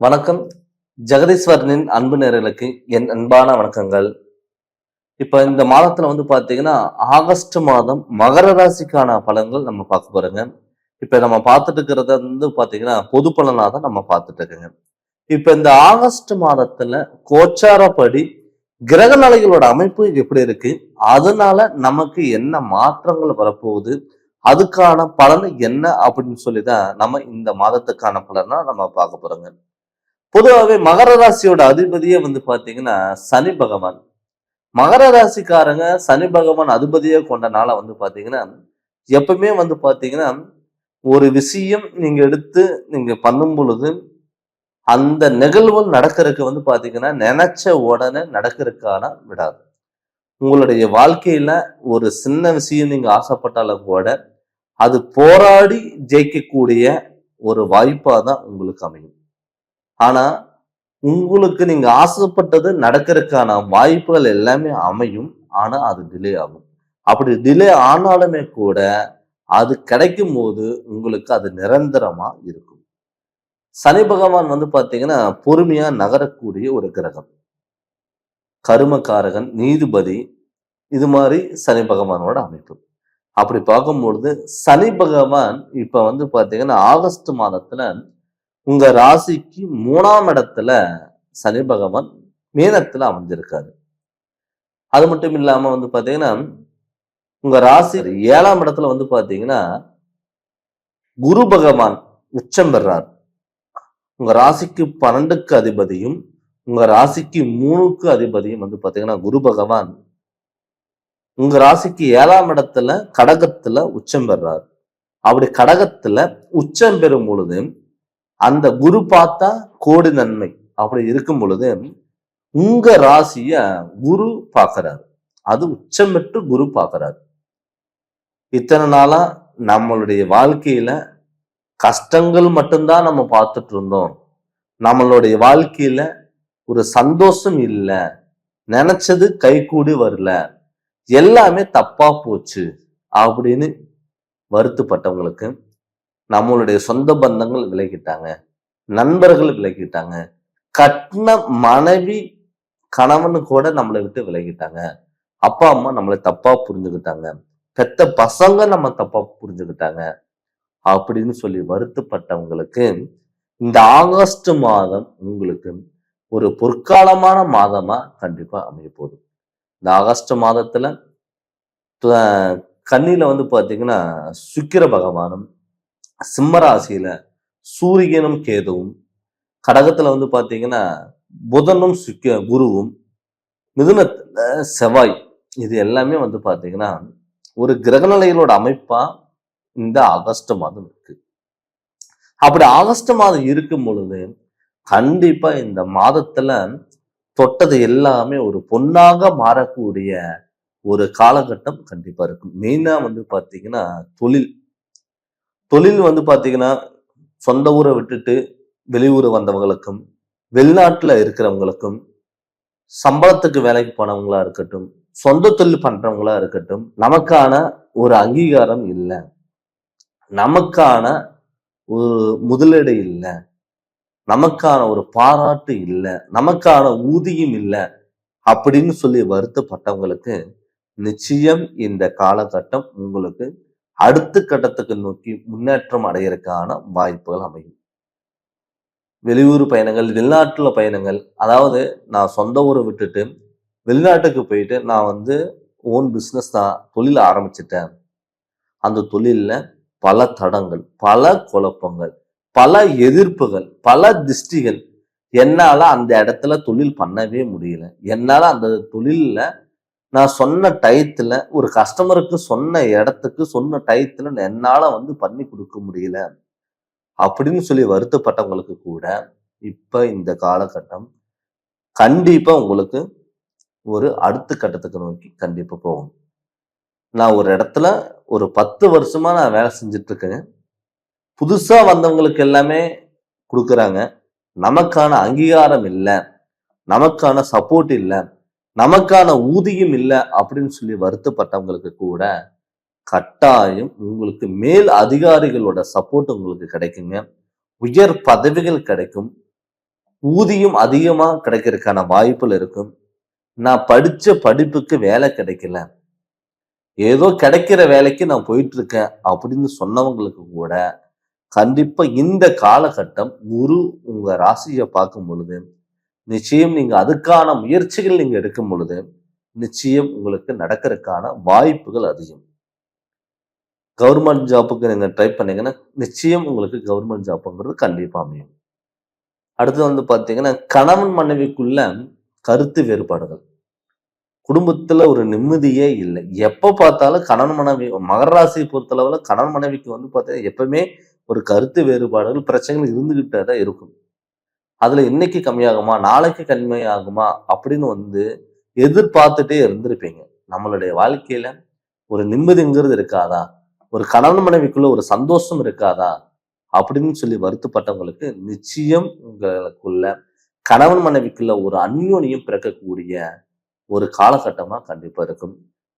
வணக்கம். ஜெகதீஸ்வரனின் அன்பு நேயர்களுக்கு என் அன்பான வணக்கங்கள். இப்ப இந்த மாதத்துல பாத்தீங்கன்னா, ஆகஸ்ட் மாதம் மகர ராசிக்கான பலன்கள் நம்ம பார்க்க போறோங்க. இப்ப நம்ம பார்த்துட்டு இருக்கிறது பாத்தீங்கன்னா, பொது பலனா தான் நம்ம பார்த்துட்டு இருக்கோங்க. இப்ப இந்த ஆகஸ்ட் மாதத்துல கோச்சாரப்படி கிரக நிலைகளோட அமைப்பு எப்படி இருக்கு? அதனால நமக்கு என்ன மாற்றங்கள் வரப்போகுது? அதுக்கான பலன் என்ன அப்படின்னு சொல்லி தான் நம்ம இந்த மாதத்துக்கான பலனா நம்ம பார்க்க போறோங்க. பொதுவாகவே மகர ராசியோட அதிபதியே பாத்தீங்கன்னா சனி பகவான். மகர ராசிக்காரங்க சனி பகவான் அதிபதியே கொண்டனால பாத்தீங்கன்னா எப்பவுமே பாத்தீங்கன்னா ஒரு விஷயம் நீங்க எடுத்து நீங்க பண்ணும் பொழுது அந்த நிகழ்வு நடக்கிறதுக்கு பாத்தீங்கன்னா நினைச்ச உடனே நடக்கிறதுக்கான விடாது. உங்களுடைய வாழ்க்கையில ஒரு சின்ன விஷயம் நீங்க ஆசைப்பட்டாலும் கூட அது போராடி ஜெயிக்கக்கூடிய ஒரு வாய்ப்பா தான் உங்களுக்கு அமையும். ஆனா உங்களுக்கு நீங்க ஆசைப்பட்டது நடக்கிறதுக்கான வாய்ப்புகள் எல்லாமே அமையும். ஆனா அது டிலே ஆகும். அப்படி டிலே ஆனாலுமே கூட அது கிடைக்கும் போது உங்களுக்கு அது நிரந்தரமா இருக்கும். சனி பகவான் பாத்தீங்கன்னா பொறுமையா நகரக்கூடிய ஒரு கிரகம். கருமக்காரகன், நீதிபதி, இது மாதிரி சனி பகவானோட அமைப்பு. அப்படி பார்க்கும்பொழுது சனி பகவான் இப்ப பாத்தீங்கன்னா ஆகஸ்ட் மாதத்துல உங்க ராசிக்கு 3ஆம் இடத்துல சனி பகவான் மீனத்துல அமைஞ்சிருக்காரு. அது மட்டும் இல்லாம பாத்தீங்கன்னா உங்க ராசி 7ஆம் இடத்துல பாத்தீங்கன்னா குரு பகவான் உச்சம் பெறார். உங்க ராசிக்கு 12க்கு அதிபதியும் உங்க ராசிக்கு 3க்கு அதிபதியும் பாத்தீங்கன்னா குரு பகவான் உங்க ராசிக்கு 7ஆம் இடத்துல கடகத்துல உச்சம் பெறார். அப்படி கடகத்துல உச்சம் பெறும் பொழுது அந்த குரு பார்த்தா கோடி நன்மை. அப்படி இருக்கும் பொழுது உங்க ராசிய குரு பார்க்கிறாரு. அது உச்சம் பெற்று குரு பார்க்கிறாரு. இத்தனை நாளா நம்மளுடைய வாழ்க்கையில கஷ்டங்கள் மட்டும்தான் நம்ம பார்த்துட்டு இருந்தோம். நம்மளுடைய வாழ்க்கையில ஒரு சந்தோஷம் இல்லை, நினைச்சது கைகூடி வரல, எல்லாமே தப்பா போச்சு அப்படின்னு வருத்தப்பட்டவங்களுக்கு நம்மளுடைய சொந்த பந்தங்கள் விலகிட்டாங்க, நண்பர்கள் விலகிட்டாங்க, கட்டின மனைவி கணவனு கூட நம்மளை விட்டு விலகிட்டாங்க, அப்பா அம்மா நம்மளை தப்பா புரிஞ்சுக்கிட்டாங்க, பெத்த பசங்க நம்ம தப்பா புரிஞ்சுக்கிட்டாங்க அப்படின்னு சொல்லி வருத்தப்பட்டவங்களுக்கு இந்த ஆகஸ்ட் மாதம் உங்களுக்கு ஒரு பொற்காலமான மாதமா கண்டிப்பா அமைய போகுது. இந்த ஆகஸ்ட் மாதத்துல கன்னியில பாத்தீங்கன்னா சுக்கிர பகவானும், சிம்மராசியில சூரியனும் கேதுவும், கடகத்துல பாத்தீங்கன்னா புதனும் குருவும், மிதுனத்துல செவ்வாய், இது எல்லாமே பாத்தீங்கன்னா ஒரு கிரகநிலைகளோட அமைப்பா இந்த ஆகஸ்ட் மாதம் இருக்கு. அப்படி ஆகஸ்ட் மாதம் இருக்கும் பொழுது கண்டிப்பா இந்த மாதத்துல தொட்டது எல்லாமே ஒரு பொன்னாக மாறக்கூடிய ஒரு காலகட்டம் கண்டிப்பா இருக்கும். மெயினா பாத்தீங்கன்னா தொழில் பாத்தீங்கன்னா சொந்த ஊரை விட்டுட்டு வெளியூர் வந்தவங்களுக்கும், வெளிநாட்டுல இருக்கிறவங்களுக்கும், சம்பளத்துக்கு வேலைக்கு போனவங்களா இருக்கட்டும், சொந்த தொழில் பண்றவங்களா இருக்கட்டும், நமக்கான ஒரு அங்கீகாரம் இல்லை, நமக்கான ஒரு முதலீடு இல்லை, நமக்கான ஒரு பாராட்டு இல்லை, நமக்கான ஊதியம் இல்லை அப்படின்னு சொல்லி வருத்தப்பட்டவங்களுக்கு நிச்சயம் இந்த காலகட்டம் உங்களுக்கு அடுத்த கட்டத்துக்கு நோக்கி முன்னேற்றம் அடையிறதுக்கான வாய்ப்புகள் அமையும். வெளியூர் பயணங்கள், வெளிநாட்டுல பயணங்கள், அதாவது நான் சொந்த ஊரை விட்டுட்டு வெளிநாட்டுக்கு போயிட்டு நான் ஓன் பிஸ்னஸ் தான் தொழில் ஆரம்பிச்சிட்டேன். அந்த தொழில்ல பல தடங்கள், பல குழப்பங்கள், பல எதிர்ப்புகள், பல திஷ்டிகள், என்னால அந்த இடத்துல தொழில் பண்ணவே முடியல, என்னால அந்த தொழில்ல நான் சொன்ன டயத்துல ஒரு கஸ்டமருக்கு சொன்ன இடத்துக்கு சொன்ன டயத்துல என்னால பண்ணி கொடுக்க முடியல அப்படின்னு சொல்லி வருத்தப்பட்டவங்களுக்கு கூட இப்ப இந்த காலகட்டம் கண்டிப்பா உங்களுக்கு ஒரு அடுத்த கட்டத்துக்கு நோக்கி கண்டிப்பா போகும். நான் ஒரு இடத்துல ஒரு 10 வருஷமா நான் வேலை செஞ்சுட்டு இருக்கேங்க. புதுசா வந்தவங்களுக்கு எல்லாமே கொடுக்குறாங்க. நமக்கான அங்கீகாரம் இல்லை, நமக்கான சப்போர்ட் இல்லை, நமக்கான ஊதியம் இல்லை அப்படின்னு சொல்லி வருத்தப்பட்டவங்களுக்கு கூட கட்டாயம் உங்களுக்கு மேல் அதிகாரிகளோட சப்போர்ட் உங்களுக்கு கிடைக்குங்க. உயர் பதவிகள் கிடைக்கும். ஊதியம் அதிகமா கிடைக்கிறதுக்கான வாய்ப்புகள் இருக்கும். நான் படிச்ச படிப்புக்கு வேலை கிடைக்கல. ஏதோ கிடைக்கிற வேலைக்கு நான் போயிட்டு இருக்கேன் அப்படின்னு சொன்னவங்களுக்கு கூட கண்டிப்பா இந்த காலகட்டம் குரு உங்க ராசியை பார்க்கும் பொழுது நிச்சயம் நீங்க அதுக்கான முயற்சிகள் நீங்க எடுக்கும் பொழுது நிச்சயம் உங்களுக்கு நடக்கிறதுக்கான வாய்ப்புகள் அதிகம். கவர்மெண்ட் ஜாப்புக்கு நீங்க ட்ரை பண்ணீங்கன்னா நிச்சயம் உங்களுக்கு கவர்மெண்ட் ஜாப்புங்கிறது கண்டிப்பா அமையும். அடுத்து வந்து பாத்தீங்கன்னா கணவன் மனைவிக்குள்ள கருத்து வேறுபாடுகள், குடும்பத்துல ஒரு நிம்மதியே இல்லை. எப்ப பார்த்தாலும் கணவன் மனைவி மகர ராசியை பொறுத்தளவுல கணவன் மனைவிக்கு வந்து பார்த்தீங்கன்னா எப்பவுமே ஒரு கருத்து வேறுபாடுகள் பிரச்சனைகள் இருந்துகிட்டே தான் இருக்கும். அதுல இன்னைக்கு கம்மியாகுமா நாளைக்கு கம்மியாகுமா அப்படின்னு வந்து எதிர்பார்த்துட்டே இருந்திருப்பீங்க. நம்மளுடைய வாழ்க்கையில ஒரு நிம்மதிங்கிறது இருக்காதா, ஒரு கணவன் மனைவிக்குள்ள ஒரு சந்தோஷம் இருக்காதா அப்படின்னு சொல்லி வருத்தப்பட்டவங்களுக்கு நிச்சயம் உங்களுக்குள்ள கணவன் மனைவிக்குள்ள ஒரு அந்யோன்யம் பிறக்கக்கூடிய ஒரு காலகட்டமா கண்டிப்பா இருக்கும்.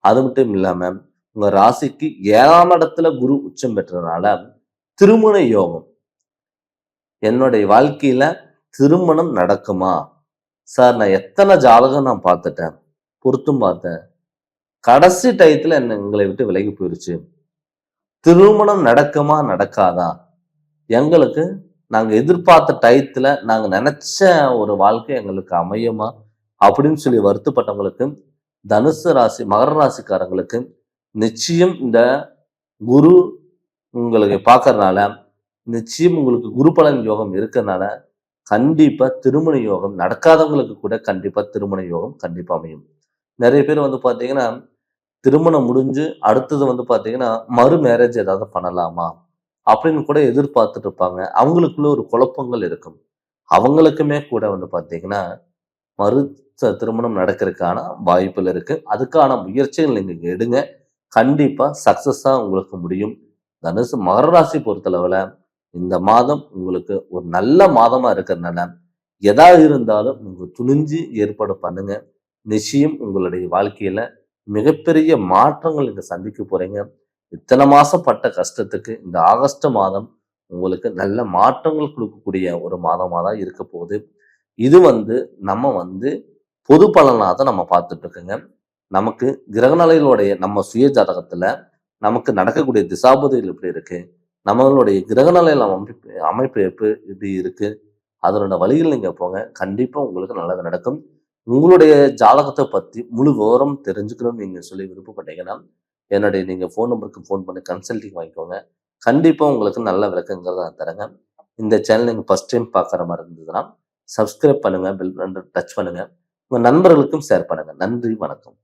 அது மட்டும் இல்லாம உங்க ராசிக்கு 7ஆம் இடத்துல குரு உச்சம் பெற்றதுனால திருமண யோகம். என்னுடைய வாழ்க்கையில திருமணம் நடக்குமா சார்? நான் எத்தனை ஜாதகம் நான் பார்த்துட்டேன், பொருத்தும் பார்த்தேன், கடைசி டயத்துல எங்களை விட்டு விலகி போயிருச்சு. திருமணம் நடக்குமா நடக்காதா? எங்களுக்கு நாங்க எதிர்பார்த்த டயத்துல நாங்க நினைச்ச ஒரு வாழ்க்கை எங்களுக்கு அமையுமா அப்படின்னு சொல்லி வருத்தப்பட்டவங்களுக்கு, தனுசு ராசி மகர ராசிக்காரங்களுக்கு நிச்சயம் இந்த குரு உங்களுக்கு பார்க்கறதுனால நிச்சயம் உங்களுக்கு குரு பலன் யோகம் இருக்கிறதுனால கண்டிப்பா திருமண யோகம் நடக்காதவங்களுக்கு கூட கண்டிப்பா திருமண யோகம் கண்டிப்பா அமையும். நிறைய பேர் வந்து பாத்தீங்கன்னா திருமணம் முடிஞ்சு அடுத்தது வந்து பாத்தீங்கன்னா மறு மேரேஜ் ஏதாவது பண்ணலாமா அப்படின்னு கூட எதிர்பார்த்துட்டு இருப்பாங்க. அவங்களுக்குள்ள ஒரு குழப்பங்கள் இருக்கும். அவங்களுக்குமே கூட வந்து பாத்தீங்கன்னா மறு திருமணம் நடக்கிறதுக்கான வாய்ப்புகள் இருக்கு. அதுக்கான முயற்சிகள் நீங்க எடுங்க. கண்டிப்பா சக்சஸா உங்களுக்கு முடியும். தனுசு மகர ராசி பொறுத்தளவுல இந்த மாதம் உங்களுக்கு ஒரு நல்ல மாதமா இருக்கிறதுனால எதா இருந்தாலும் நீங்க துணிஞ்சு ஏற்பாடு பண்ணுங்க. நிச்சயம் உங்களுடைய வாழ்க்கையில மிகப்பெரிய மாற்றங்கள் நீங்க சந்திக்க போறீங்க. இத்தனை மாசம் பட்ட கஷ்டத்துக்கு இந்த ஆகஸ்ட் மாதம் உங்களுக்கு நல்ல மாற்றங்கள் கொடுக்கக்கூடிய ஒரு மாதமா தான் இருக்க போகுது. இது வந்து நம்ம வந்து பொது பலனா தான் நம்ம பார்த்துட்டு இருக்கோங்க. நமக்கு கிரகநிலைகளுடைய நம்ம சுய ஜாதகத்துல நமக்கு நடக்கக்கூடிய திசாபுதிகள் எப்படி இருக்கு, நம்மளுடைய கிரகநிலையில அமைப்பு எப்படி இருக்கு, அதனோட வழிகள் நீங்க போங்க. கண்டிப்பா உங்களுக்கு நல்லது நடக்கும். உங்களுடைய ஜாதகத்தை பத்தி முழு விவரம் தெரிஞ்சுக்கணும்னு நீங்க சொல்லி விருப்பப்பட்டீங்கன்னா என்னுடைய நீங்க ஃபோன் நம்பருக்கு ஃபோன் பண்ணி கன்சல்டிங் வாங்கிக்கோங்க. கண்டிப்பா உங்களுக்கு நல்ல விளக்கங்கிறத நான் தரேங்க. இந்த சேனல் நீங்க ஃபர்ஸ்ட் டைம் பார்க்குற மாதிரி இருந்ததுன்னா சப்ஸ்கிரைப் பண்ணுங்க, பெல் பட்டன் டச் பண்ணுங்க, உங்க நண்பர்களுக்கும் ஷேர் பண்ணுங்க. நன்றி, வணக்கம்.